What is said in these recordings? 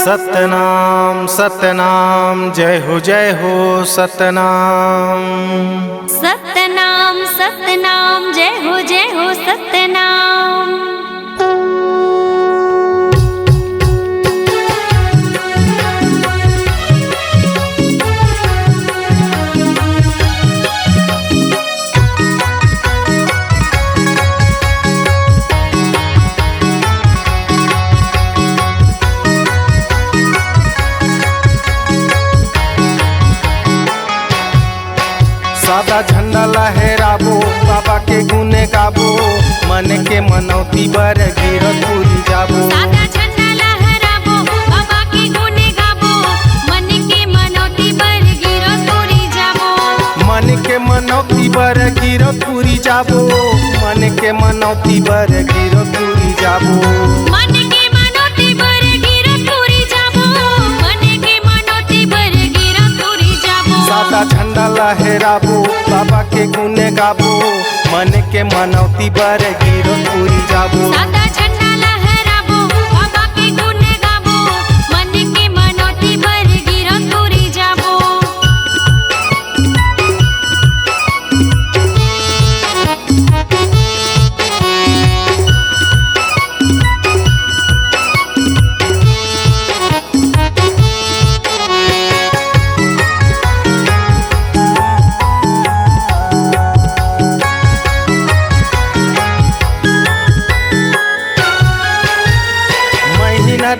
सतनाम सतनाम जय हो सतनाम। सतनाम सतनाम जय हो सतनाम। सादा झंडा लहराबो बाबा के गुने गाबो, मन के मनौती बर गिरत पूरी जाबो। सादा झंडा लहराबो बाबा के गुने गाबो, मन के मनौती बर गिरत पूरी जाबो। मन के मनौती बर गिरत पूरी जाबो, मन के मनौती बर गिरत पूरी जाबो। मन के मनौती बर गिरत पूरी जाबो, मन के मनौती बर गिरत पूरी जाबो। सादा झंडा लहराबो बाबा के गुने गाबो, मन के मनौती बर गिरत पूरी जाबो। सादा झंडा लहराबो बाबा के गुने गाबो, मन के मनौती बर गिरत पूरी जाबो।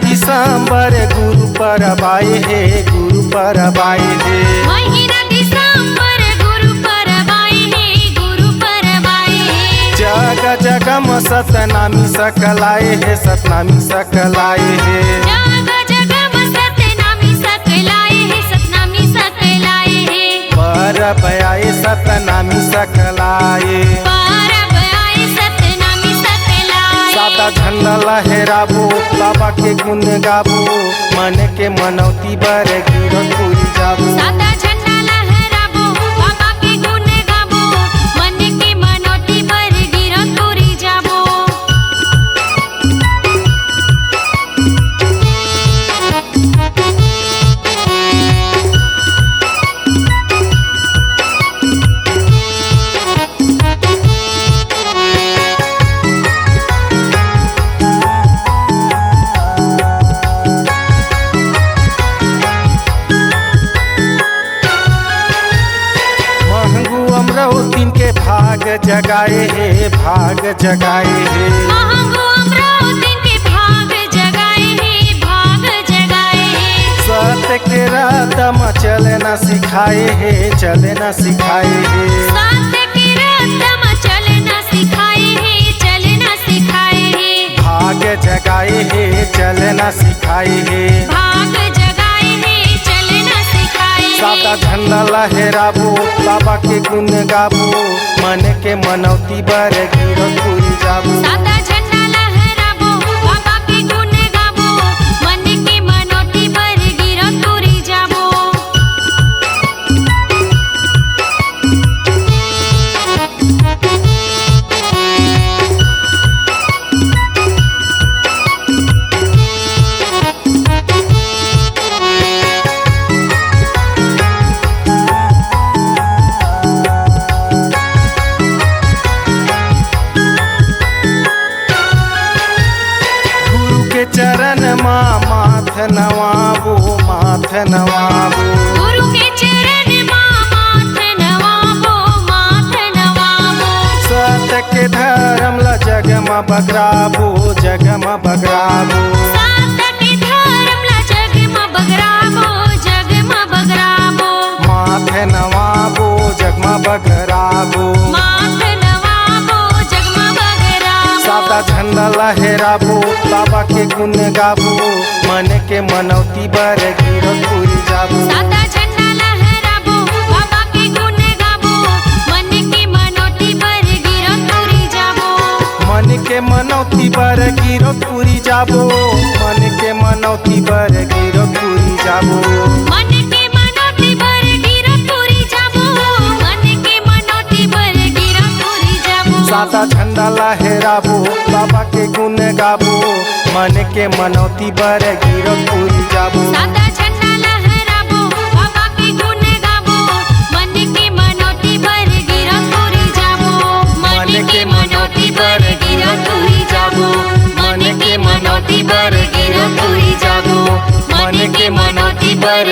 दिसंबर गुरु परब आए हे, गुरु परब आए हे। महीना दिसंबर गुरु परब आए हे, गुरु परब आए हे। जग जगम सतनामी सकल आए हे, सतनामी सकल आए हे। जग जगम सतनामी सकल आए हे, सतनामी सकल आए हे। परब आए सतनामी सकल आए, परब आए सतनामी सकल आए। सादा झंडा लहराबो बाबा के गुन गाबो, मन के मनौती बर गिरत पूरी जाबो। सादा झंडा लहराबो बाबा के गुण गाबो, मन के मनौती बर गिरत पूरी जाबो। अमरावती के भाग जगाए हे, भाग जगाए हे। महंगो अमरावती के भाग जगाए हे, भाग जगाए हे। सत्य के रातम चले न सिखाए हे, चले न सिखाए हे। सत्य के रत्तम चले न सिखाए हे, चले न सिखाए हे। भाग जगाए हे, चले न सिखाए हे। भाग जगाए हे, चले न सिखाए हे। सादा झंडा लहराबो बाबा के गुन गाबो, मन के मनौती बर गिरत पूरी जाबो। सादा झंडा लहराबो बाबा के गुण गाबो, मन के मनौती बर गिरत पूरी जाबो। चरण माँ माथ नवाबो, माथ नवाबो। गुरु के चरण माँ माथ नवाबो, माथ नवाबो। सत्य के धर्म ला जग में बगराबो, जग में बगराबो। सत्य के धर्म ला जग में बगराबो, जग में बगराबो। माथ नवाबो जग में बगराबो, माथ नवाबो जग में बगराबो। सादा झंडा लहराबो बाबा के गुन गाबो, मन के मनौती बर गिरत पूरी जाबो। सादा झंडा लहराबो बाबा के गुण गाबो, मन के मनौती बर गिरत पूरी जाबो। मन के मनौती बर गिरत पूरी जाबो, मन के मनौती बर गिरत पूरी जाबो। मन के मनौती बर गिरत पूरी जाबो, मन के मनौती बर गिरत पूरी जाबो। सादा झंडा लहराबो बाबा के गुन गाबो, मन के मनौती बर गिरत उड़ी जाबो। सादा झंडा लहराबो बाबा के गुण गाबो मन के मनौती बर गिरत उड़ी जाबो। मन के मनौती बर गिरत उड़ी जाबो। मन के मनौती बर गिरत उड़ी जाबो। मन के मनौती बर